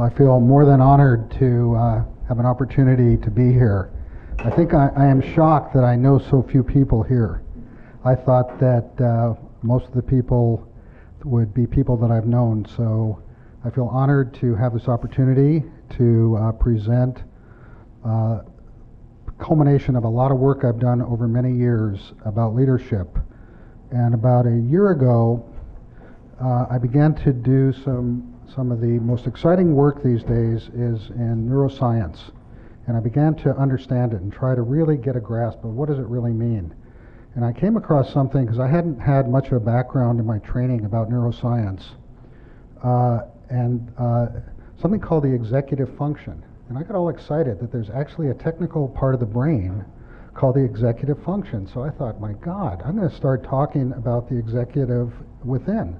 I feel more than honored to have an opportunity to be here. I think I am shocked that I know so few people here. I thought that most of the people would be people that I've known, so I feel honored to have this opportunity to present culmination of a lot of work I've done over many years about leadership. And about a year ago, I began to do some of the most exciting work these days is in neuroscience. And I began to understand it and try to really get a grasp of what does it really mean. And I came across something, because I hadn't had much of a background in my training about neuroscience, and something called the executive function. And I got all excited that there's actually a technical part of the brain called the executive function. So I thought, my God, I'm going to start talking about the executive within.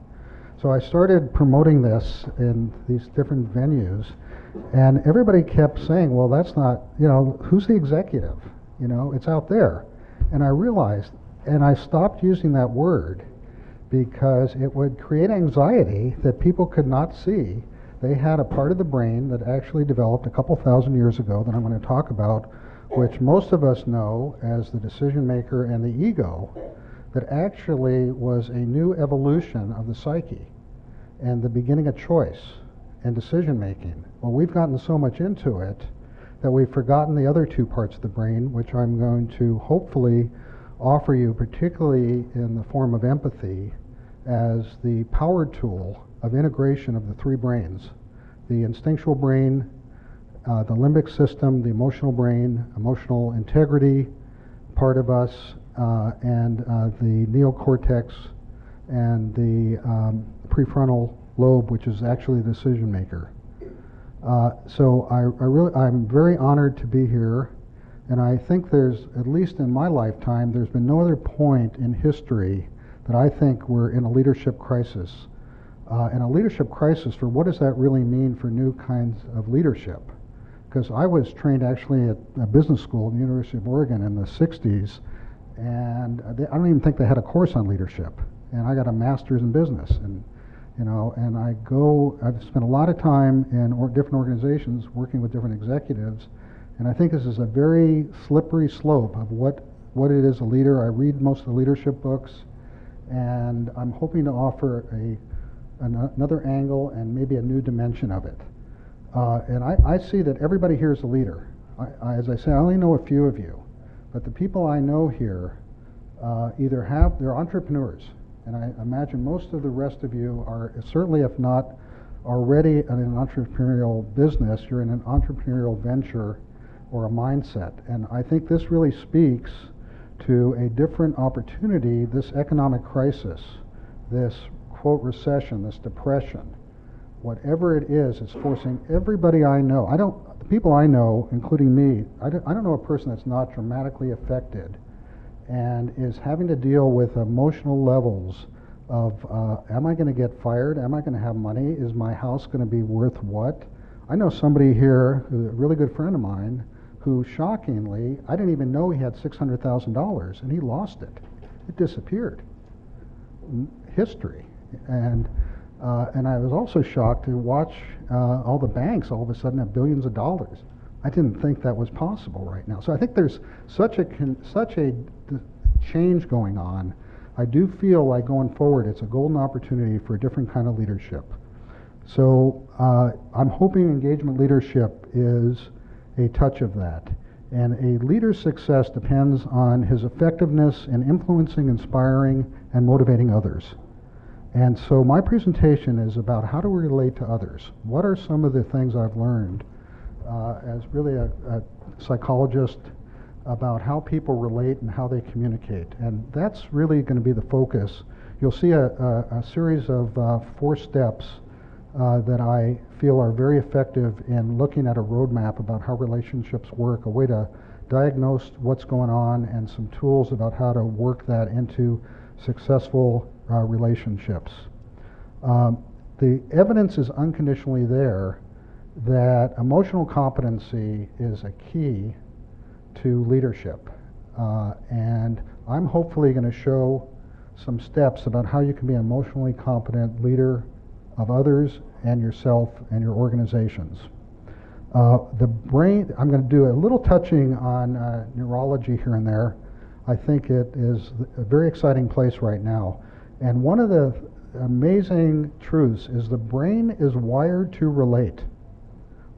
So I started promoting this in these different venues, and everybody kept saying, well, that's not, who's the executive? It's out there. And I realized, and I stopped using that word because it would create anxiety that people could not see. They had a part of the brain that actually developed a couple thousand years ago that I'm going to talk about, which most of us know as the decision maker and the ego, that actually was a new evolution of the psyche and the beginning of choice and decision making. Well, we've gotten so much into it that we've forgotten the other two parts of the brain, which I'm going to hopefully offer you, particularly in the form of empathy, as the power tool of integration of the three brains: the instinctual brain, the limbic system, the emotional brain, emotional integrity part of us, and the neocortex and the prefrontal lobe, which is actually the decision maker. So I'm very honored to be here, and I think there's, at least in my lifetime, there's been no other point in history that I think we're in a leadership crisis. And a leadership crisis, for what does that really mean for new kinds of leadership? Because I was trained actually at a business school at the University of Oregon in the 60s, and I don't even think they had a course on leadership. And I got a master's in business, and I've spent a lot of time in different organizations working with different executives, and I think this is a very slippery slope of what it is a leader. I read most of the leadership books, and I'm hoping to offer another angle and maybe a new dimension of it. And I see that everybody here is a leader. As I say, I only know a few of you, but the people I know here they're entrepreneurs. And I imagine most of the rest of you are, certainly if not already in an entrepreneurial business, you're in an entrepreneurial venture or a mindset. And I think this really speaks to a different opportunity. This economic crisis, this quote recession, this depression, whatever it is forcing everybody I know. The people I know, including me, I don't know a person that's not dramatically affected and is having to deal with emotional levels of, am I going to get fired? Am I going to have money? Is my house going to be worth what? I know somebody here, a really good friend of mine, who shockingly, I didn't even know he had $600,000, and he lost it. It disappeared. History. And I was also shocked to watch all the banks all of a sudden have billions of dollars. I didn't think that was possible right now. So I think there's such a change going on. I do feel like going forward it's a golden opportunity for a different kind of leadership. So I'm hoping engagement leadership is a touch of that. And a leader's success depends on his effectiveness in influencing, inspiring, and motivating others. And so my presentation is about how do we relate to others? What are some of the things I've learned as really a psychologist about how people relate and how they communicate? And that's really going to be the focus. You'll see a series of 4 steps that I feel are very effective in looking at a roadmap about how relationships work, a way to diagnose what's going on, and some tools about how to work that into successful relationships. The evidence is unconditionally there that emotional competency is a key to leadership. And I'm hopefully going to show some steps about how you can be an emotionally competent leader of others and yourself and your organizations. The brain, I'm going to do a little touching on neurology here and there. I think it is a very exciting place right now. And one of the amazing truths is the brain is wired to relate.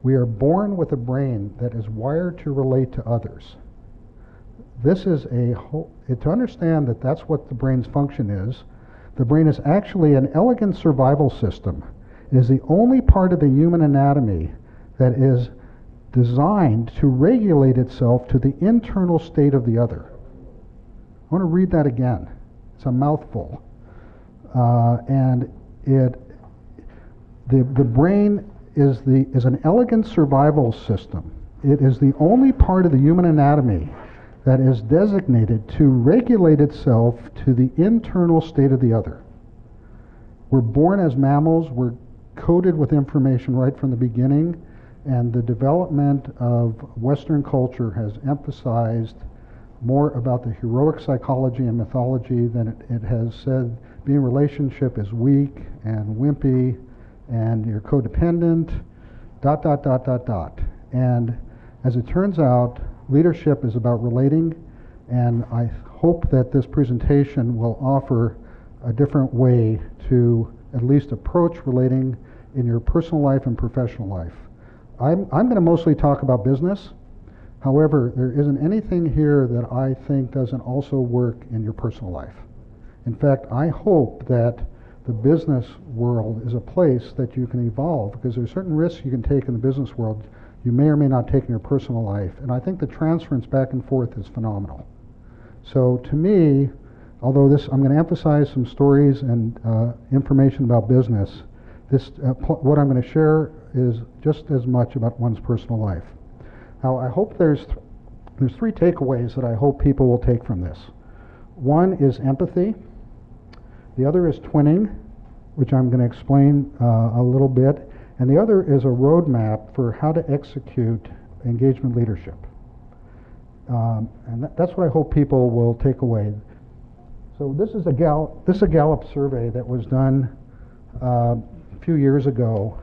We are born with a brain that is wired to relate to others. This is to understand that that's what the brain's function is. The brain is actually an elegant survival system. It is the only part of the human anatomy that is designed to regulate itself to the internal state of the other. I want to read that again. It's a mouthful. And the brain is an elegant survival system. It is the only part of the human anatomy that is designated to regulate itself to the internal state of the other. We're born as mammals. We're coded with information right from the beginning, and the development of Western culture has emphasized more about the heroic psychology and mythology than it has said being in a relationship is weak and wimpy and you're codependent, ... And as it turns out, leadership is about relating, and I hope that this presentation will offer a different way to at least approach relating in your personal life and professional life. I'm going to mostly talk about business. However, there isn't anything here that I think doesn't also work in your personal life. In fact, I hope that the business world is a place that you can evolve, because there's certain risks you can take in the business world you may or may not take in your personal life. And I think the transference back and forth is phenomenal. So to me, although I'm going to emphasize some stories and information about business, what I'm going to share is just as much about one's personal life. Now, I hope there's three takeaways that I hope people will take from this. One is empathy. The other is twinning, which I'm going to explain a little bit. And the other is a roadmap for how to execute engagement leadership. And that's what I hope people will take away. So this is a Gallup survey that was done a few years ago.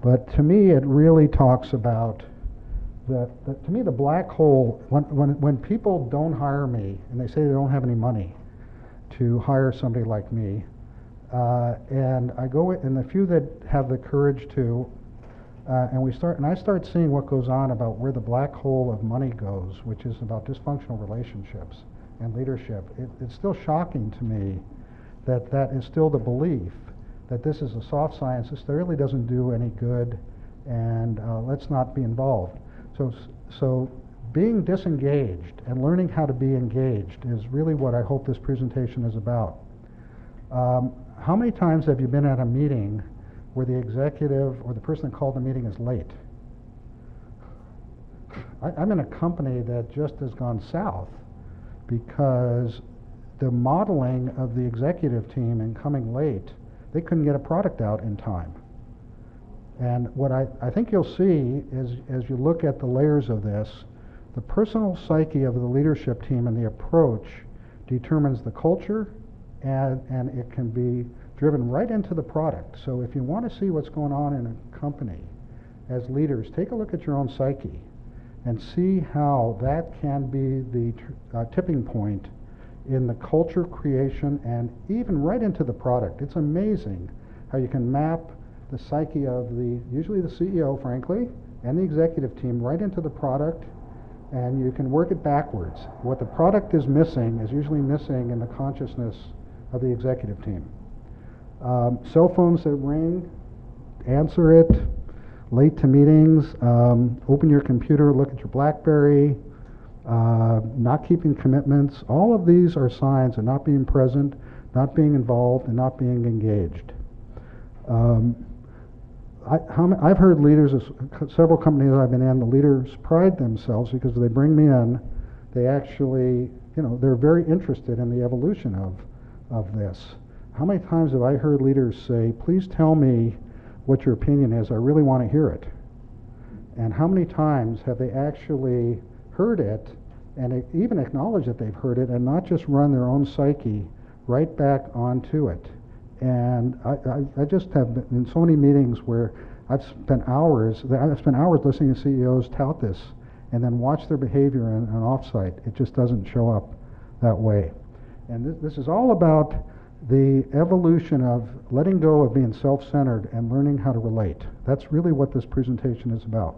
But to me, it really talks about to me, the black hole, when people don't hire me and they say they don't have any money to hire somebody like me, and I go in, and the few that have the courage to, and I start seeing what goes on about where the black hole of money goes, which is about dysfunctional relationships and leadership. It's still shocking to me that is still the belief that this is a soft science. This really doesn't do any good, and let's not be involved. So being disengaged and learning how to be engaged is really what I hope this presentation is about. How many times have you been at a meeting where the executive or the person that called the meeting is late? I'm in a company that just has gone south because the modeling of the executive team in coming late, they couldn't get a product out in time. And what I think you'll see is, as you look at the layers of this, the personal psyche of the leadership team and the approach determines the culture, and it can be driven right into the product. So if you want to see what's going on in a company as leaders, take a look at your own psyche and see how that can be the tipping point in the culture creation and even right into the product. It's amazing how you can map the psyche of usually the CEO, frankly, and the executive team right into the product, and you can work it backwards. What the product is missing is usually missing in the consciousness of the executive team. Cell phones that ring, answer it. Late to meetings, open your computer, look at your BlackBerry, not keeping commitments. All of these are signs of not being present, not being involved, and not being engaged. I've heard leaders of several companies I've been in, the leaders pride themselves because they bring me in, they actually, they're very interested in the evolution of this. How many times have I heard leaders say, please tell me what your opinion is, I really want to hear it. And how many times have they actually heard it and even acknowledged that they've heard it and not just run their own psyche right back onto it And I just have been in so many meetings where I've spent hours listening to CEOs tout this and then watch their behavior in an offsite. It just doesn't show up that way. And this is all about the evolution of letting go of being self-centered and learning how to relate. That's really what this presentation is about.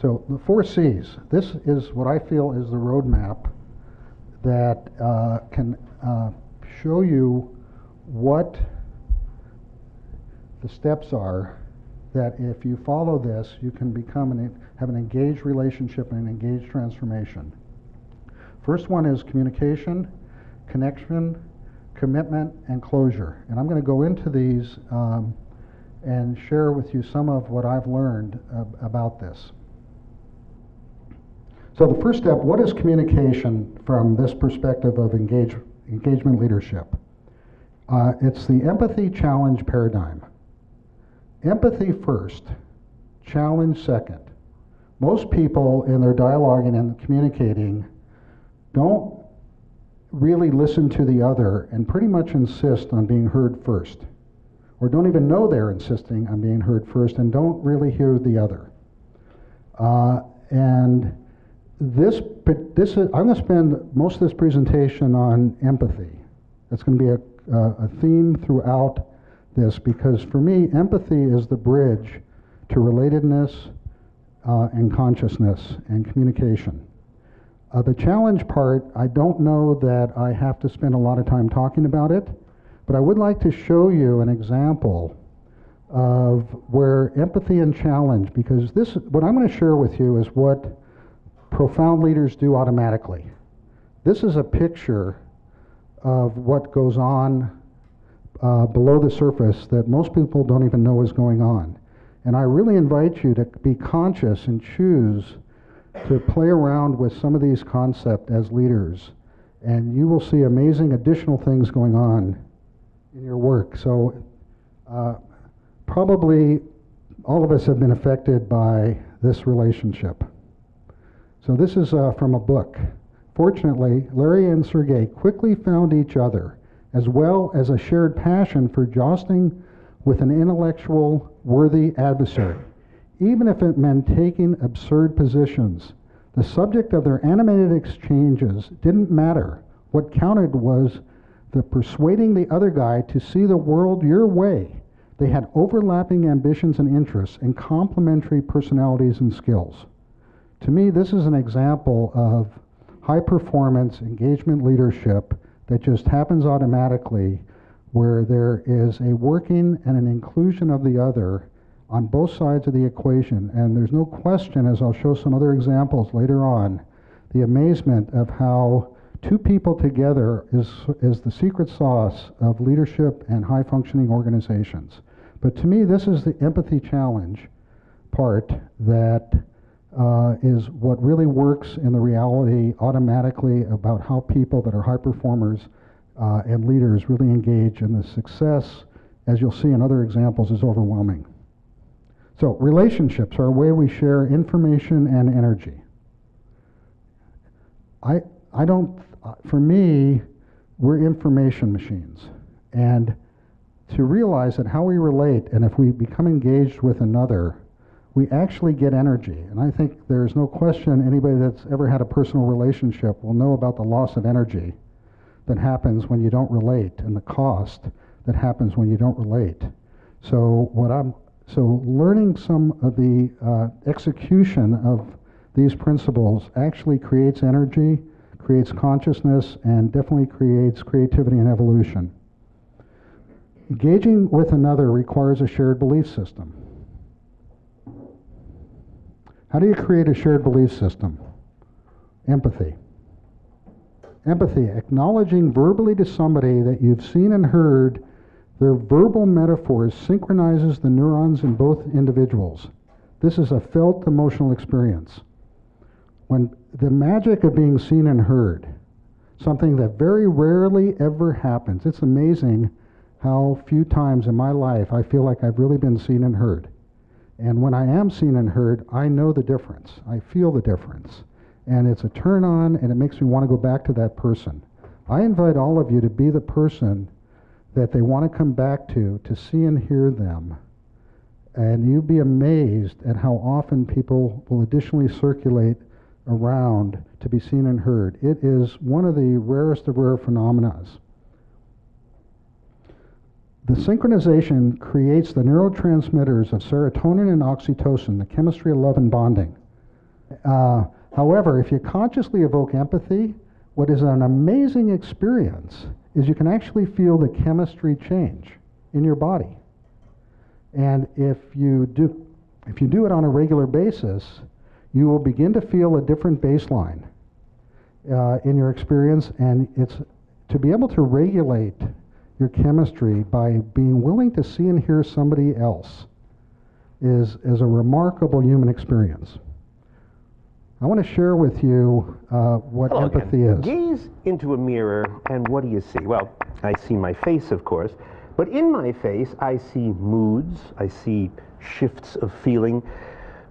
So the 4 C's. This is what I feel is the roadmap that can show you what the steps are that if you follow this, you can have an engaged relationship and an engaged transformation. First one is communication, connection, commitment, and closure. And I'm going to go into these and share with you some of what I've learned about this. So the first step, what is communication from this perspective of engagement leadership? It's the empathy challenge paradigm. Empathy first, challenge second. Most people in their dialoguing and communicating don't really listen to the other and pretty much insist on being heard first, or don't even know they're insisting on being heard first and don't really hear the other. And this is, I'm going to spend most of this presentation on empathy. That's going to be a theme throughout this, because for me, empathy is the bridge to relatedness and consciousness and communication. The challenge part, I don't know that I have to spend a lot of time talking about it, but I would like to show you an example of where empathy and challenge, because this, what I'm going to share with you is what profound leaders do automatically. This is a picture of what goes on below the surface that most people don't even know is going on. And I really invite you to be conscious and choose to play around with some of these concepts as leaders, and you will see amazing additional things going on in your work. So probably all of us have been affected by this relationship. So this is from a book. Fortunately, Larry and Sergey quickly found each other, as well as a shared passion for jousting with an intellectual, worthy adversary. Even if it meant taking absurd positions, the subject of their animated exchanges didn't matter. What counted was the persuading the other guy to see the world your way. They had overlapping ambitions and interests and complementary personalities and skills. To me, this is an example of high-performance engagement leadership that just happens automatically, where there is a working and an inclusion of the other on both sides of the equation. And there's no question, as I'll show some other examples later on, the amazement of how two people together is the secret sauce of leadership and high-functioning organizations. But to me, this is the empathy challenge part that is what really works in the reality automatically about how people that are high performers and leaders really engage, and the success, as you'll see in other examples, is overwhelming. So relationships are a way we share information and energy. For me, we're information machines. And to realize that how we relate, and if we become engaged with another, we actually get energy. And I think there's no question anybody that's ever had a personal relationship will know about the loss of energy that happens when you don't relate, and the cost that happens when you don't relate. So learning some of the execution of these principles actually creates energy, creates consciousness, and definitely creates creativity and evolution. Engaging with another requires a shared belief system. How do you create a shared belief system? Empathy. Empathy, acknowledging verbally to somebody that you've seen and heard their verbal metaphors synchronizes the neurons in both individuals. This is a felt emotional experience. When the magic of being seen and heard, something that very rarely ever happens. It's amazing how few times in my life I feel like I've really been seen and heard. And when I am seen and heard, I know the difference. I feel the difference. And it's a turn on, and it makes me want to go back to that person. I invite all of you to be the person that they want to come back to see and hear them. And you'll be amazed at how often people will additionally circulate around to be seen and heard. It is one of the rarest of rare phenomena. The synchronization creates the neurotransmitters of serotonin and oxytocin, the chemistry of love and bonding. However, if you consciously evoke empathy, what is an amazing experience is you can actually feel the chemistry change in your body. And if you do it on a regular basis, you will begin to feel a different baseline in your experience, and it's to be able to regulate your chemistry by being willing to see and hear somebody else is a remarkable human experience. I want to share with you what empathy is. Gaze into a mirror, and what do you see? Well, I see my face, of course, but in my face, I see moods, I see shifts of feeling.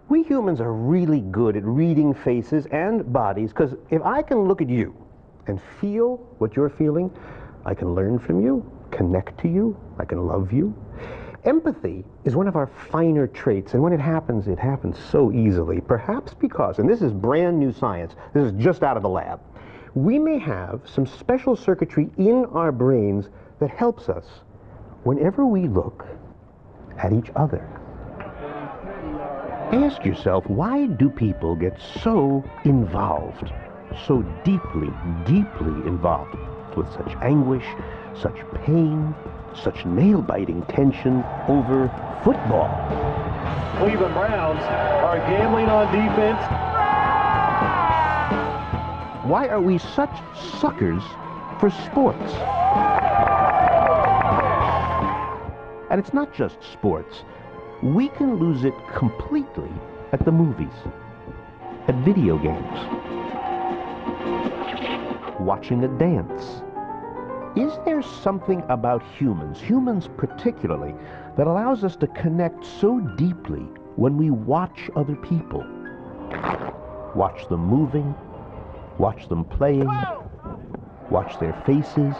We humans are really good at reading faces and bodies, because if I can look at you and feel what you're feeling, I can learn from you, connect to you, I can love you. Empathy is one of our finer traits, and when it happens so easily, perhaps because, and this is brand new science, this is just out of the lab, we may have some special circuitry in our brains that helps us whenever we look at each other. Ask yourself, why do people get so involved, so deeply, deeply involved, with such anguish, such pain, such nail-biting tension over football? Cleveland Browns are gambling on defense. Why are we such suckers for sports? And it's not just sports. We can lose it completely at the movies, at video games, watching a dance. Is there something about humans particularly, that allows us to connect so deeply when we watch other people? Watch them moving, watch them playing, watch their faces.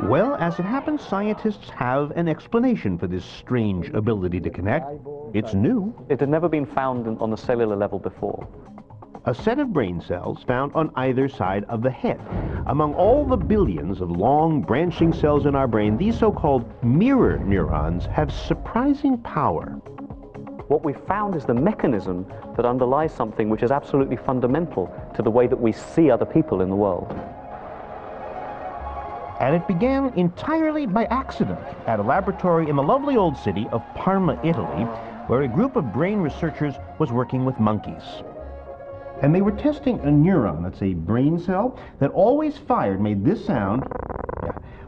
Well, as it happens, scientists have an explanation for this strange ability to connect. It's new. It had never been found on the cellular level before. A set of brain cells found on either side of the head. Among all the billions of long branching cells in our brain, these so-called mirror neurons have surprising power. What we found is the mechanism that underlies something which is absolutely fundamental to the way that we see other people in the world. And it began entirely by accident at a laboratory in the lovely old city of Parma, Italy, where a group of brain researchers was working with monkeys. And they were testing a neuron, that's a brain cell, that always made this sound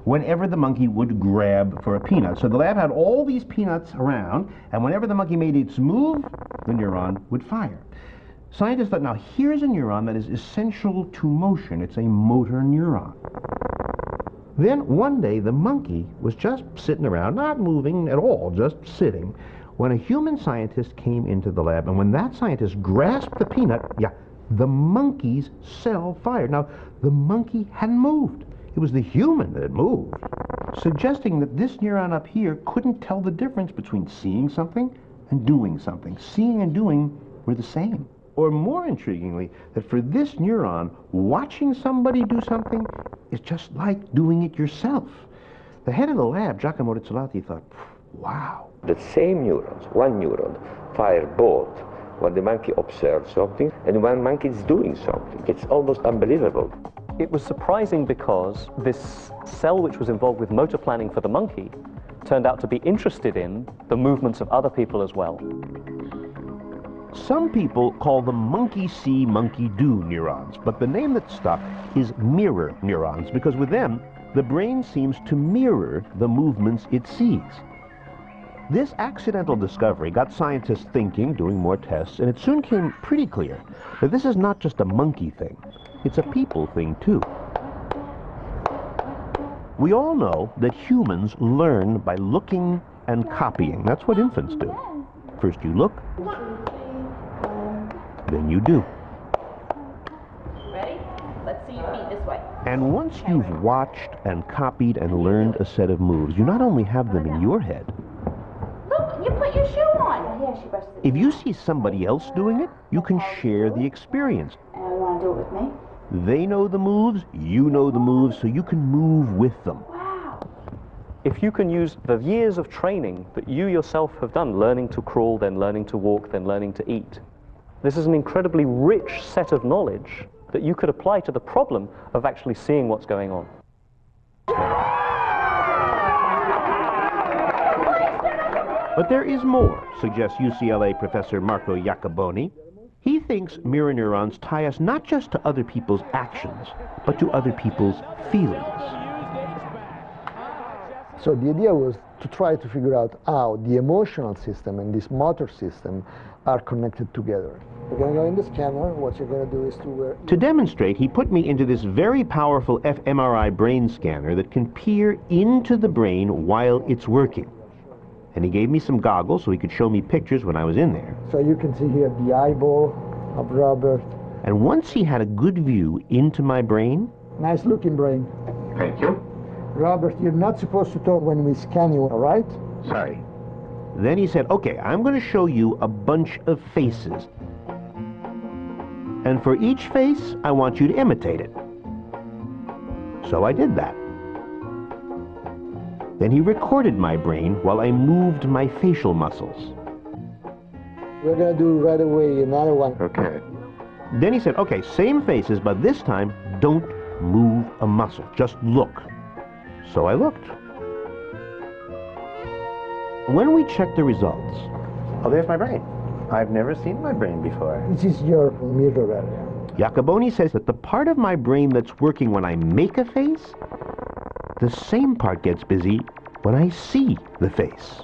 whenever the monkey would grab for a peanut. So the lab had all these peanuts around, and whenever the monkey made its move, the neuron would fire. Scientists thought, now here's a neuron that is essential to motion. It's a motor neuron. Then one day the monkey was just sitting around, not moving at all, just sitting, when a human scientist came into the lab, and when that scientist grasped the peanut, the monkey's cell fired. Now, the monkey hadn't moved. It was the human that had moved, suggesting that this neuron up here couldn't tell the difference between seeing something and doing something. Seeing and doing were the same. Or more intriguingly, that for this neuron, watching somebody do something is just like doing it yourself. The head of the lab, Giacomo Rizzolatti, thought, wow. The same neurons, one neuron, fire both when the monkey observes something and when monkey is doing something. It's almost unbelievable. It was surprising because this cell which was involved with motor planning for the monkey turned out to be interested in the movements of other people as well. Some people call them monkey see, monkey do neurons, but the name that stuck is mirror neurons, because with them, the brain seems to mirror the movements it sees. This accidental discovery got scientists thinking, doing more tests, and it soon came pretty clear that this is not just a monkey thing, it's a people thing too. We all know that humans learn by looking and copying. That's what infants do. First you look, then you do. Ready? Let's see your feet this way. And once you've watched and copied and learned a set of moves, you not only have them in your head. Look, you put your shoe on. Yeah, she brushed it. If you see somebody else doing it, you can share the experience. And I want to do it with me. They know the moves, you know the moves, so you can move with them. Wow. If you can use the years of training that you yourself have done, learning to crawl, then learning to walk, then learning to eat, this is an incredibly rich set of knowledge that you could apply to the problem of actually seeing what's going on. But there is more, suggests UCLA professor Marco Iacoboni. He thinks mirror neurons tie us not just to other people's actions, but to other people's feelings. So the idea was to try to figure out how the emotional system and this motor system are connected together. We're going to go in the scanner. What you're going to do is to demonstrate, he put me into this very powerful fMRI brain scanner that can peer into the brain while it's working. And he gave me some goggles so he could show me pictures when I was in there. So you can see here the eyeball of Robert. And once he had a good view into my brain... Nice looking brain. Thank you. Robert, you're not supposed to talk when we scan you, all right? Sorry. Then he said, okay, I'm going to show you a bunch of faces. And for each face, I want you to imitate it. So I did that. Then he recorded my brain while I moved my facial muscles. We're going to do right away another one. Okay. Then he said, okay, same faces, but this time, don't move a muscle. Just look. So I looked. When we checked the results... Oh, there's my brain. I've never seen my brain before. This is your mirror area. Iacoboni says that the part of my brain that's working when I make a face, the same part gets busy when I see the face.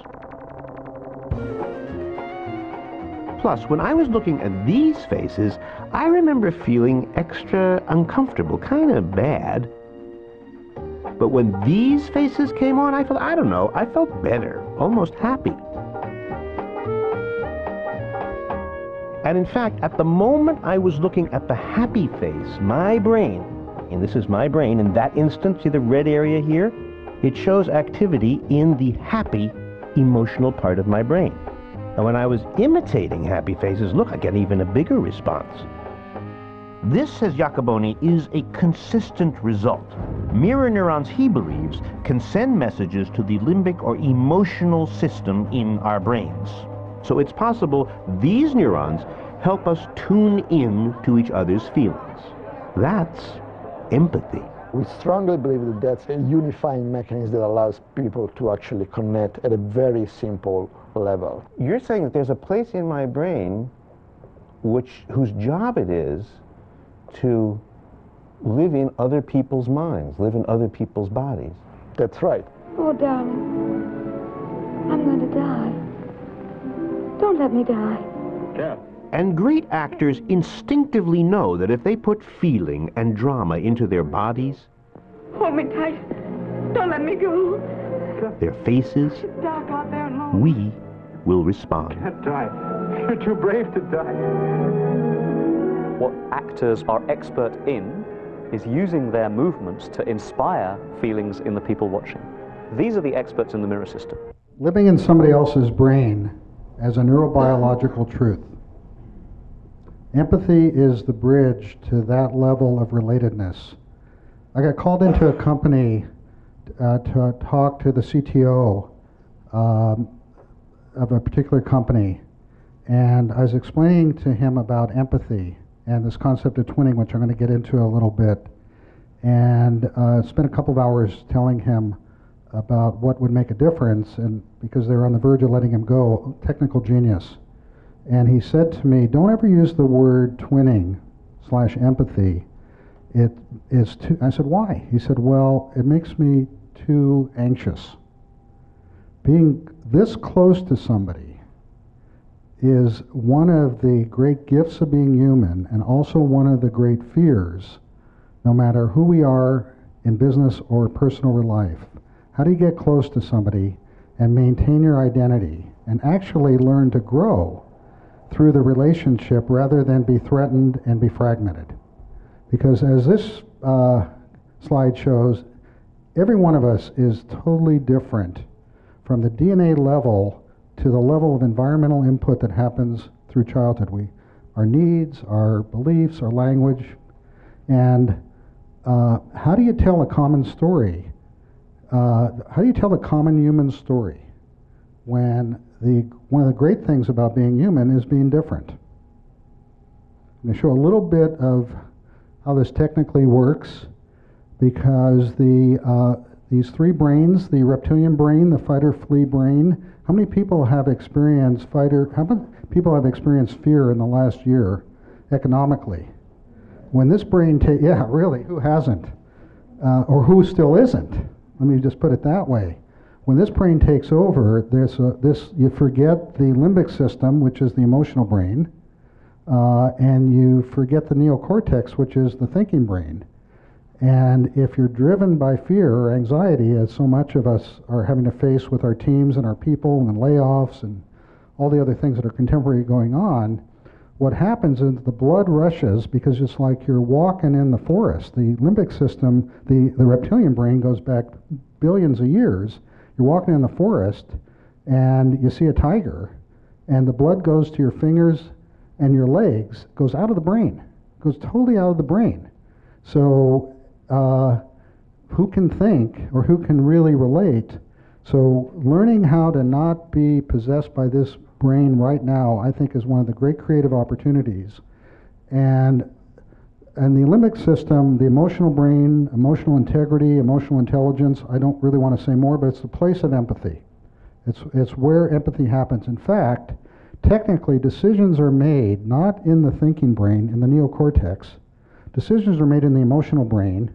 Plus, when I was looking at these faces, I remember feeling extra uncomfortable, kind of bad. But when these faces came on, I felt, I don't know, I felt better, almost happy. And in fact, at the moment I was looking at the happy face, my brain, and this is my brain, in that instant, see the red area here? It shows activity in the happy emotional part of my brain. And when I was imitating happy faces, look, I get even a bigger response. This, says Iacoboni, is a consistent result. Mirror neurons, he believes, can send messages to the limbic or emotional system in our brains. So it's possible these neurons help us tune in to each other's feelings. That's empathy. We strongly believe that that's a unifying mechanism that allows people to actually connect at a very simple level. You're saying that there's a place in my brain whose job it is to live in other people's minds, live in other people's bodies. That's right. Oh, darling, I'm going to die. Don't let me die. Yeah. And great actors instinctively know that if they put feeling and drama into their bodies, Hold me tight. Don't let me go. their faces, It's dark out there and lonely. we will respond. Can't die. You're too brave to die. What actors are expert in is using their movements to inspire feelings in the people watching. These are the experts in the mirror system. Living in somebody else's brain as a neurobiological truth. Empathy is the bridge to that level of relatedness. I got called into a company to talk to the CTO of a particular company, and I was explaining to him about empathy and this concept of twinning, which I'm going to get into a little bit, and spent a couple of hours telling him about what would make a difference, and because they were on the verge of letting him go, technical genius. And he said to me, don't ever use the word twinning/empathy. It is too, I said, why? He said, well, it makes me too anxious. Being this close to somebody is one of the great gifts of being human, and also one of the great fears, no matter who we are in business or personal life. How do you get close to somebody and maintain your identity and actually learn to grow through the relationship rather than be threatened and be fragmented? Because as this slide shows every one of us is totally different from the DNA level to the level of environmental input that happens through childhood. Our needs, our beliefs, our language, and how do you tell a common story? How do you tell a common human story when one of the great things about being human is being different? I'm going to show a little bit of how this technically works, because these three brains, the reptilian brain, the fight or flee brain, how many people have experienced how many people have experienced fear in the last year economically? When this brain yeah, really, who hasn't? Or who still isn't? Let me just put it that way. When this brain takes over, you forget the limbic system, which is the emotional brain, and you forget the neocortex, which is the thinking brain. And if you're driven by fear or anxiety, as so much of us are having to face with our teams and our people and layoffs and all the other things that are contemporary going on, what happens is the blood rushes, because it's like you're walking in the forest. The limbic system, the reptilian brain goes back billions of years. You're walking in the forest and you see a tiger, and the blood goes to your fingers and your legs, goes out of the brain, goes totally out of the brain. So who can think, or who can really relate? So learning how to not be possessed by this brain right now, I think, is one of the great creative opportunities. And the limbic system, the emotional brain, emotional integrity, emotional intelligence, I don't really want to say more, but it's the place of empathy. It's where empathy happens. In fact, technically, decisions are made not in the thinking brain, in the neocortex. Decisions are made in the emotional brain,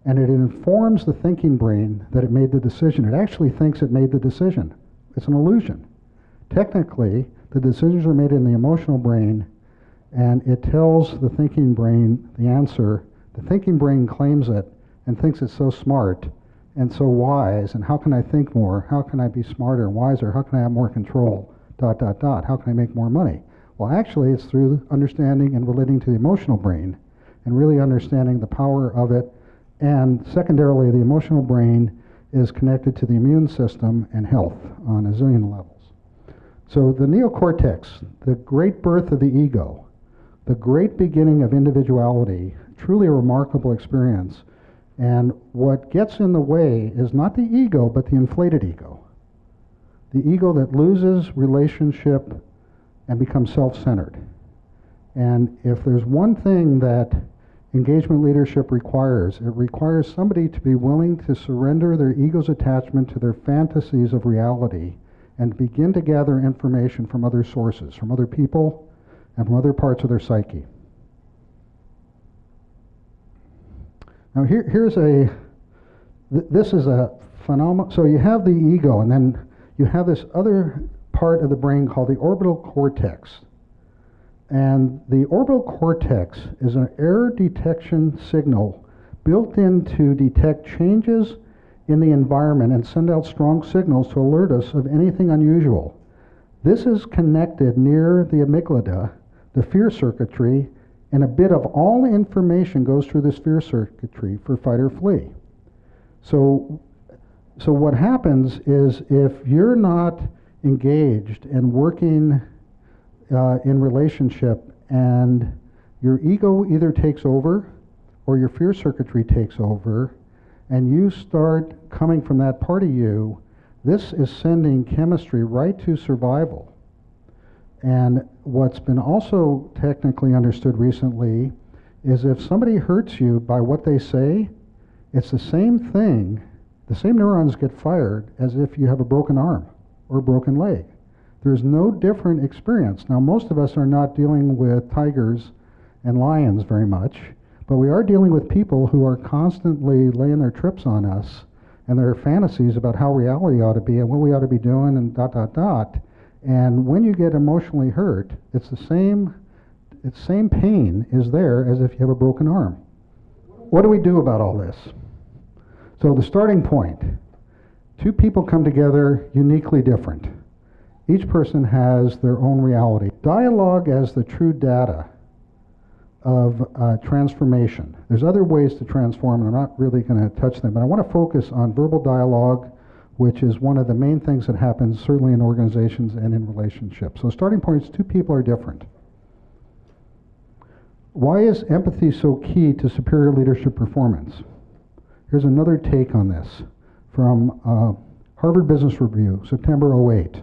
and it informs the thinking brain that it made the decision. It actually thinks it made the decision. It's an illusion. Technically, the decisions are made in the emotional brain, and it tells the thinking brain the answer. The thinking brain claims it and thinks it's so smart and so wise, and how can I think more? How can I be smarter and wiser? How can I have more control? ... How can I make more money? Well, actually, it's through understanding and relating to the emotional brain and really understanding the power of it. And secondarily, the emotional brain is connected to the immune system and health on a zillion levels. So the neocortex, the great birth of the ego, the great beginning of individuality, truly a remarkable experience. And what gets in the way is not the ego, but the inflated ego. The ego that loses relationship and becomes self-centered. And if there's one thing that engagement leadership requires, it requires somebody to be willing to surrender their ego's attachment to their fantasies of reality and begin to gather information from other sources, from other people, and from other parts of their psyche. Now this is a phenomenon. So you have the ego, and then you have this other part of the brain called the orbital cortex. And the orbital cortex is an error detection signal built in to detect changes in the environment and send out strong signals to alert us of anything unusual. This is connected near the amygdala, the fear circuitry, and a bit of all information goes through this fear circuitry for fight or flee. So what happens is, if you're not engaged and working in relationship, and your ego either takes over or your fear circuitry takes over, and you start coming from that part of you, this is sending chemistry right to survival. And what's been also technically understood recently is, if somebody hurts you by what they say, it's the same thing, the same neurons get fired as if you have a broken arm or a broken leg. There's no different experience. Now, most of us are not dealing with tigers and lions very much, but we are dealing with people who are constantly laying their trips on us and their fantasies about how reality ought to be and what we ought to be doing and ... And when you get emotionally hurt, it's the same pain is there as if you have a broken arm. What do we do about all this? So the starting point, two people come together uniquely different. Each person has their own reality. Dialogue as the true data. of transformation. There's other ways to transform, and I'm not really going to touch them, but I want to focus on verbal dialogue, which is one of the main things that happens certainly in organizations and in relationships. So starting points, two people are different. Why is empathy so key to superior leadership performance? Here's another take on this from Harvard Business Review, September '08.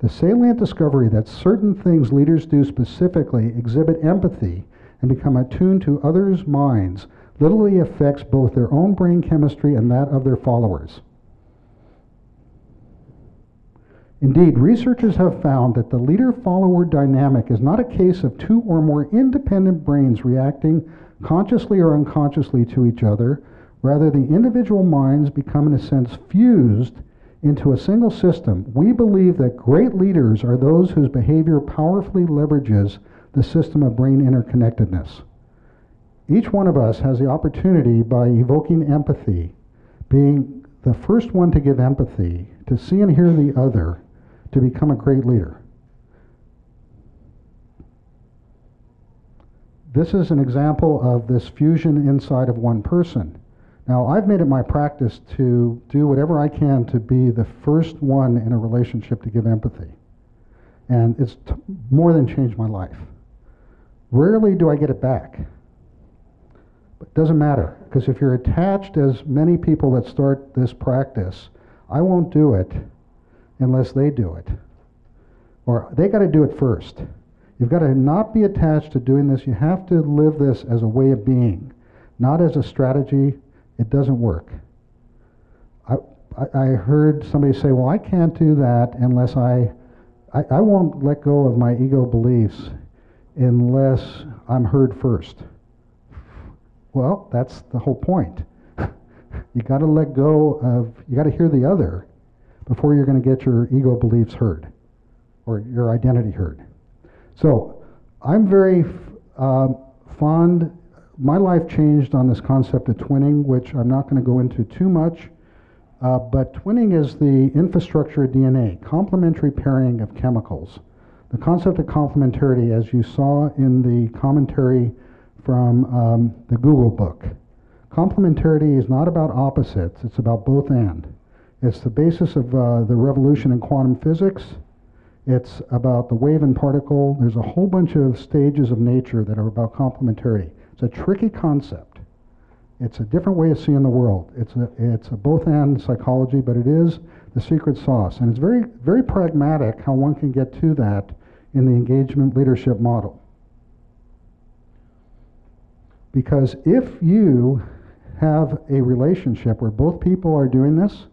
The salient discovery that certain things leaders do specifically exhibit empathy and become attuned to others' minds literally affects both their own brain chemistry and that of their followers. Indeed, researchers have found that the leader-follower dynamic is not a case of two or more independent brains reacting consciously or unconsciously to each other. Rather, the individual minds become, in a sense, fused into a single system. We believe that great leaders are those whose behavior powerfully leverages the system of brain interconnectedness. Each one of us has the opportunity, by evoking empathy, being the first one to give empathy, to see and hear the other, to become a great leader. This is an example of this fusion inside of one person. Now, I've made it my practice to do whatever I can to be the first one in a relationship to give empathy. And it's more than changed my life. Rarely do I get it back. But it doesn't matter, because if you're attached, as many people that start this practice, I won't do it unless they do it. Or they got to do it first. You've got to not be attached to doing this. You have to live this as a way of being, not as a strategy. It doesn't work. I heard somebody say, well, I can't do that unless I won't let go of my ego beliefs unless I'm heard first. Well, that's the whole point. You got to let go of, you got to hear the other before you're going to get your ego beliefs heard or your identity heard. So I'm very fond. My life changed on this concept of twinning, which I'm not going to go into too much, but twinning is the infrastructure of DNA, complementary pairing of chemicals. The concept of complementarity, as you saw in the commentary from the Google book. Complementarity is not about opposites, it's about both and. It's the basis of the revolution in quantum physics. It's about the wave and particle. There's a whole bunch of stages of nature that are about complementarity. It's a tricky concept. It's a different way of seeing the world. It's a both and psychology, but it is the secret sauce. And it's very, very pragmatic how one can get to that in the engagement leadership model. Because if you have a relationship where both people are doing this,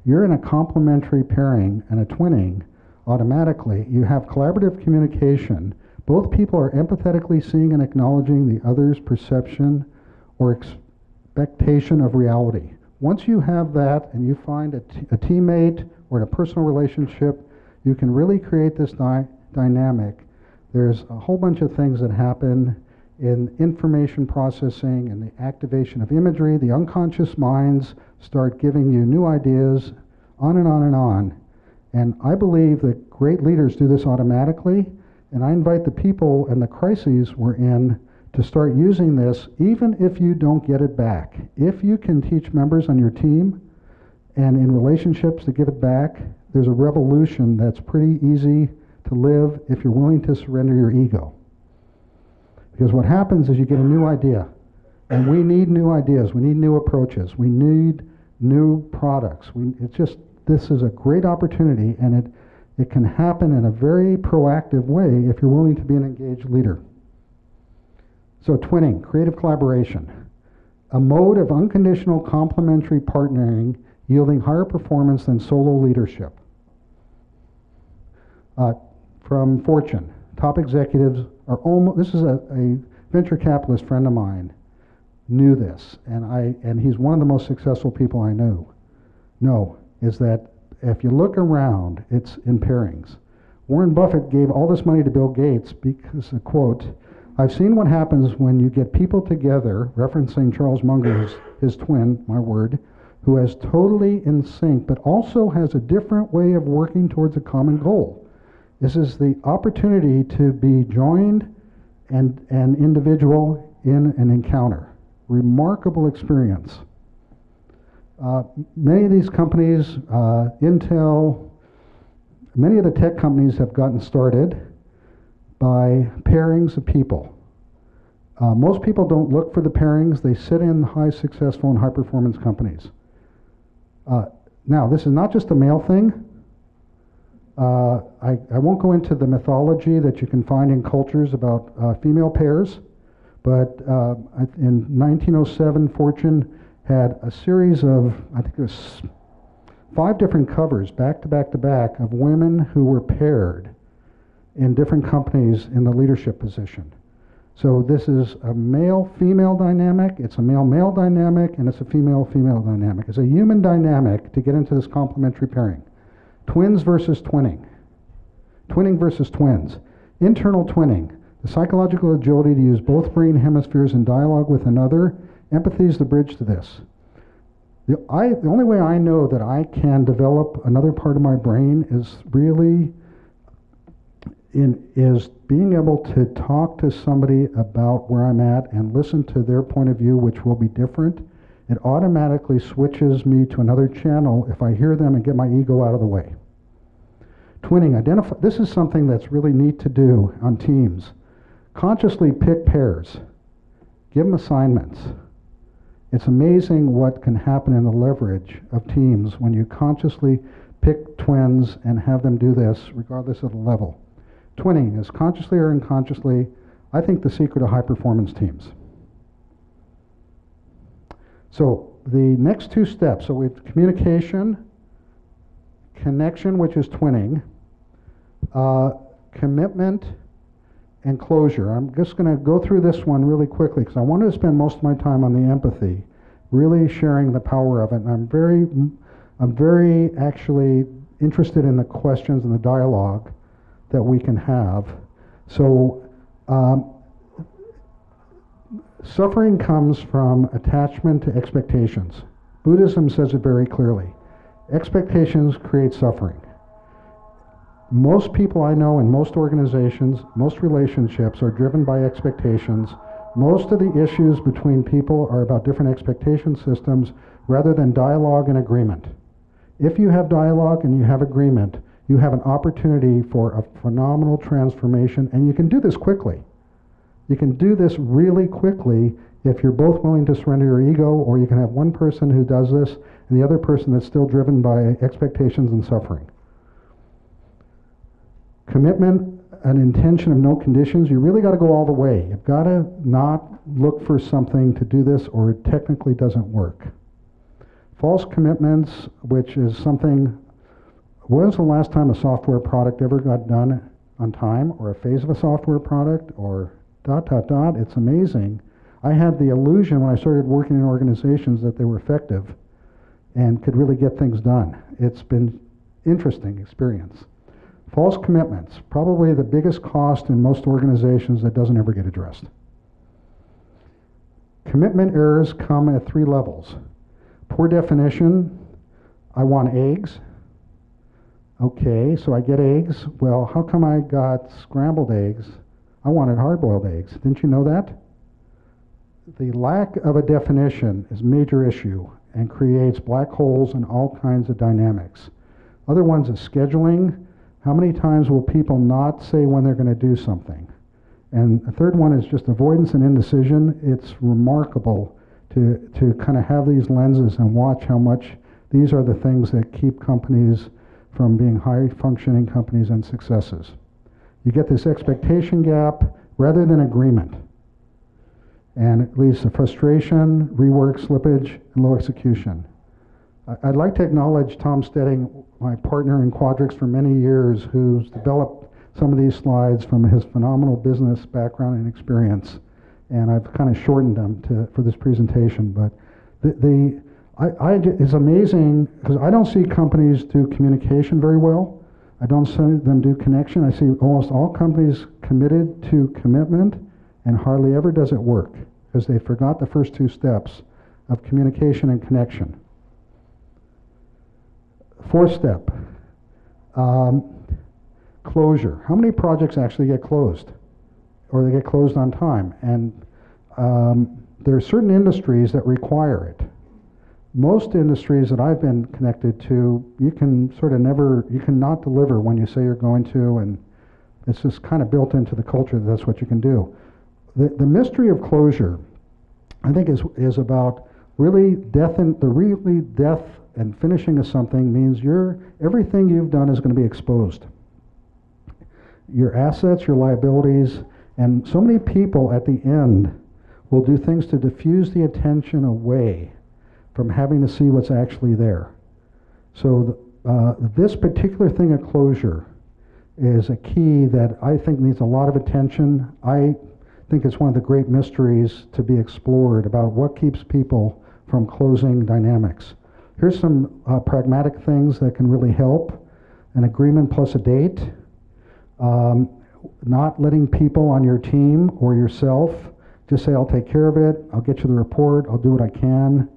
you're in a complementary pairing and a twinning. Automatically, you have collaborative communication. Both people are empathetically seeing and acknowledging the other's perception or expectation of reality. Once you have that and you find a teammate or in a personal relationship, you can really create this dynamic. There's a whole bunch of things that happen in information processing and the activation of imagery. The unconscious minds start giving you new ideas, on and on and on. And I believe that great leaders do this automatically, and I invite the people and the crises we're in to start using this, even if you don't get it back. If you can teach members on your team and in relationships to give it back, there's a revolution that's pretty easy to live if you're willing to surrender your ego. Because what happens is you get a new idea, and we need new ideas, we need new approaches, we need new products. This is a great opportunity, and it can happen in a very proactive way if you're willing to be an engaged leader. So twinning, creative collaboration, a mode of unconditional complementary partnering yielding higher performance than solo leadership. From Fortune, top executives are almost, this is a venture capitalist friend of mine, knew this, and he's one of the most successful people I know, is that if you look around, it's in pairings. Warren Buffett gave all this money to Bill Gates because, a quote, "I've seen what happens when you get people together," referencing Charles Munger, his twin, my word, "who is totally in sync, but also has a different way of working towards a common goal. This is the opportunity to be joined and an individual in an encounter. Remarkable experience. Many of these companies, Intel, many of the tech companies have gotten started by pairings of people. Most people don't look for the pairings. They sit in high successful and high performance companies. Now, this is not just a male thing. I won't go into the mythology that you can find in cultures about female pairs, but in 1907, Fortune had a series of, I think it was 5 different covers, back to back to back, of women who were paired in different companies in the leadership position. So this is a male-female dynamic, it's a male-male dynamic, and it's a female-female dynamic. It's a human dynamic to get into this complementary pairing. Twins versus twinning. Twinning versus twins. Internal twinning. The psychological agility to use both brain hemispheres in dialogue with another. Empathy is the bridge to this. The only way I know that I can develop another part of my brain is really is being able to talk to somebody about where I'm at and listen to their point of view, which will be different. It automatically switches me to another channel if I hear them and get my ego out of the way. Twinning, identify. This is something that's really neat to do on teams. Consciously pick pairs. Give them assignments. It's amazing what can happen in the leverage of teams when you consciously pick twins and have them do this regardless of the level. Twinning is consciously or unconsciously, I think, the secret of high-performance teams. So the next 2 steps, so we have communication, connection, which is twinning, commitment, and closure. I'm just going to go through this one really quickly because I wanted to spend most of my time on the empathy, really sharing the power of it. And I'm very actually interested in the questions and the dialogue that we can have. So suffering comes from attachment to expectations. Buddhism says it very clearly. Expectations create suffering. Most people I know in most organizations, most relationships are driven by expectations. Most of the issues between people are about different expectation systems rather than dialogue and agreement. If you have dialogue and you have agreement, you have an opportunity for a phenomenal transformation, and you can do this quickly. You can do this really quickly if you're both willing to surrender your ego, or you can have one person who does this and the other person that's still driven by expectations and suffering. Commitment, an intention of no conditions. You really got to go all the way. You've got to not look for something to do this or it technically doesn't work. False commitments, which is something, when was the last time a software product ever got done on time, or a phase of a software product, or ... It's amazing. I had the illusion when I started working in organizations that they were effective and could really get things done. It's been interesting experience. False commitments, probably the biggest cost in most organizations that doesn't ever get addressed. Commitment errors come at 3 levels. Poor definition, I want eggs. Okay, so I get eggs. Well, how come I got scrambled eggs? I wanted hard-boiled eggs. Didn't you know that? The lack of a definition is a major issue and creates black holes and all kinds of dynamics. Other ones is scheduling. How many times will people not say when they're going to do something? And the third one is just avoidance and indecision. It's remarkable to kind of have these lenses and watch how much these are the things that keep companies from being high-functioning companies and successes. You get this expectation gap rather than agreement. And it leads to frustration, rework, slippage, and low execution. I'd like to acknowledge Tom Stedding, my partner in Quadrix for many years, who's developed some of these slides from his phenomenal business background and experience. And I've kind of shortened them for this presentation. But it's amazing, because I don't see companies do communication very well. I don't see them do connection. I see almost all companies committed to commitment, and hardly ever does it work, because they forgot the first 2 steps of communication and connection. 4th step, closure. How many projects actually get closed? or they get closed on time. And there are certain industries that require it. Most industries that I've been connected to, you can sort of never, you cannot deliver when you say you're going to, and it's just kind of built into the culture that that's what you can do. The mystery of closure, I think, is about really death and finishing of something means everything you've done is going to be exposed. Your assets, your liabilities, and so many people at the end will do things to diffuse the attention away from having to see what's actually there. So this particular thing of closure is a key that I think needs a lot of attention. I think it's one of the great mysteries to be explored about what keeps people from closing dynamics. Here's some pragmatic things that can really help. An agreement plus a date. Not letting people on your team or yourself just say, I'll take care of it, I'll get you the report, I'll do what I can.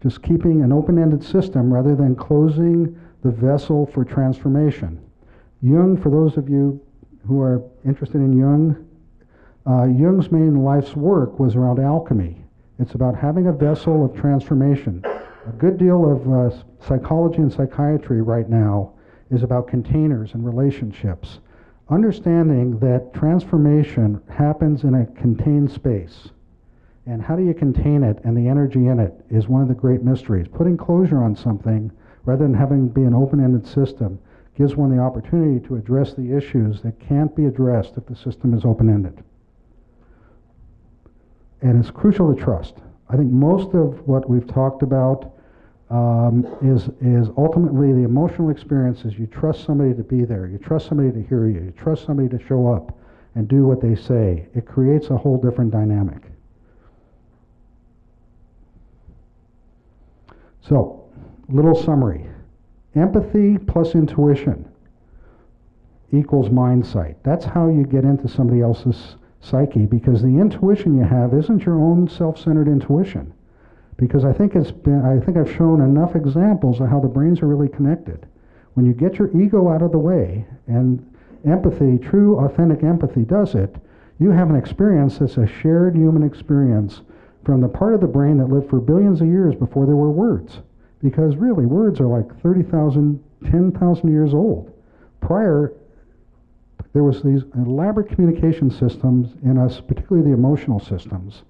Just keeping an open-ended system rather than closing the vessel for transformation. Jung, for those of you who are interested in Jung, Jung's main life's work was around alchemy. It's about having a vessel of transformation. A good deal of psychology and psychiatry right now is about containers and relationships. Understanding that transformation happens in a contained space. And how do you contain it and the energy in it is one of the great mysteries. Putting closure on something, rather than having it be an open-ended system, gives one the opportunity to address the issues that can't be addressed if the system is open-ended. And it's crucial to trust. I think most of what we've talked about is ultimately the emotional experiences. You trust somebody to be there. You trust somebody to hear you. You trust somebody to show up and do what they say. It creates a whole different dynamic. So, little summary. Empathy plus intuition equals mind sight. That's how you get into somebody else's psyche, because the intuition you have isn't your own self-centered intuition. Because I think I've shown enough examples of how the brains are really connected. When you get your ego out of the way, and empathy, true authentic empathy does it, you have an experience that's a shared human experience from the part of the brain that lived for billions of years before there were words. Because really, words are like 30,000, 10,000 years old. Prior, there was these elaborate communication systems in us, particularly the emotional systems,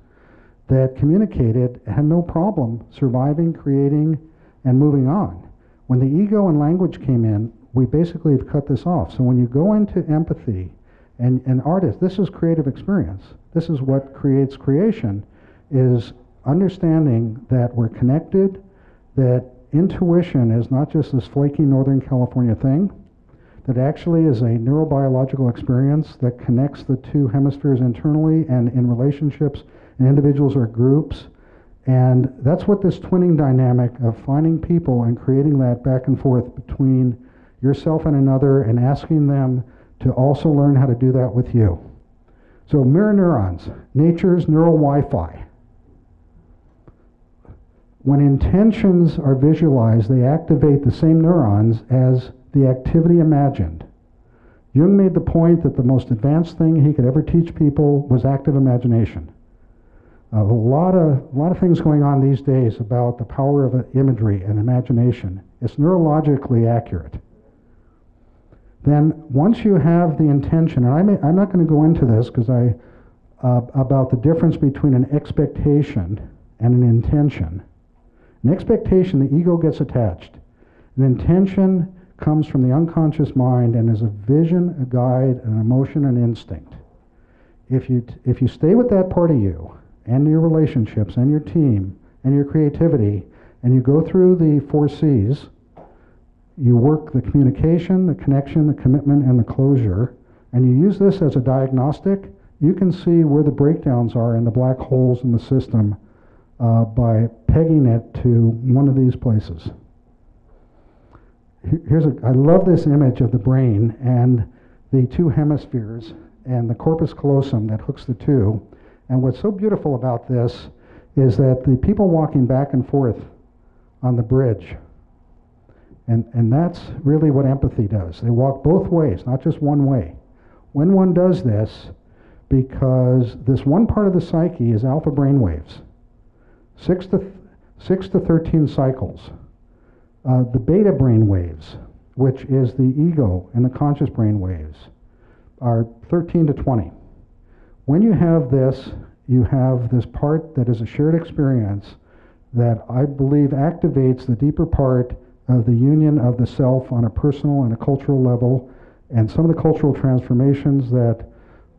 that communicated, had no problem surviving, creating, and moving on. When the ego and language came in, we basically have cut this off. So when you go into empathy, and artists, this is creative experience. This is what creates creation, is understanding that we're connected, that intuition is not just this flaky Northern California thing, that actually is a neurobiological experience that connects the two hemispheres internally and in relationships and individuals or groups. And that's what this twinning dynamic of finding people and creating that back and forth between yourself and another and asking them to also learn how to do that with you. So mirror neurons, nature's neural Wi-Fi. When intentions are visualized, they activate the same neurons as the activity imagined. Jung made the point that the most advanced thing he could ever teach people was active imagination. A lot of things going on these days about the power of imagery and imagination. It's neurologically accurate. Then once you have the intention, and I'm not going to go into this because about the difference between an expectation and an intention. An expectation, the ego gets attached. An intention comes from the unconscious mind and is a vision, a guide, an emotion, an instinct. If you stay with that part of you, and your relationships, and your team, and your creativity, and you go through the 4 C's, you work the communication, the connection, the commitment, and the closure, and you use this as a diagnostic, you can see where the breakdowns are in the black holes in the system by pegging it to one of these places. I love this image of the brain and the 2 hemispheres and the corpus callosum that hooks the two. And what's so beautiful about this is that the people walking back and forth on the bridge, and that's really what empathy does. They walk both ways, not just one way. When one does this, because this one part of the psyche is alpha brain waves, 6 to 13 cycles. The beta brain waves, which is the ego and the conscious brain waves, are 13 to 20. When you have this, you have this part that is a shared experience that I believe activates the deeper part of the union of the self on a personal and a cultural level, and some of the cultural transformations that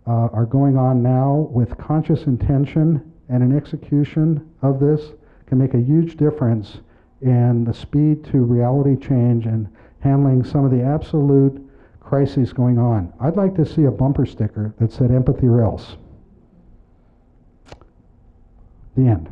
are going on now with conscious intention and an execution of this can make a huge difference in the speed to reality change and handling some of the absolute crises going on. I'd like to see a bumper sticker that said empathy or else. The end.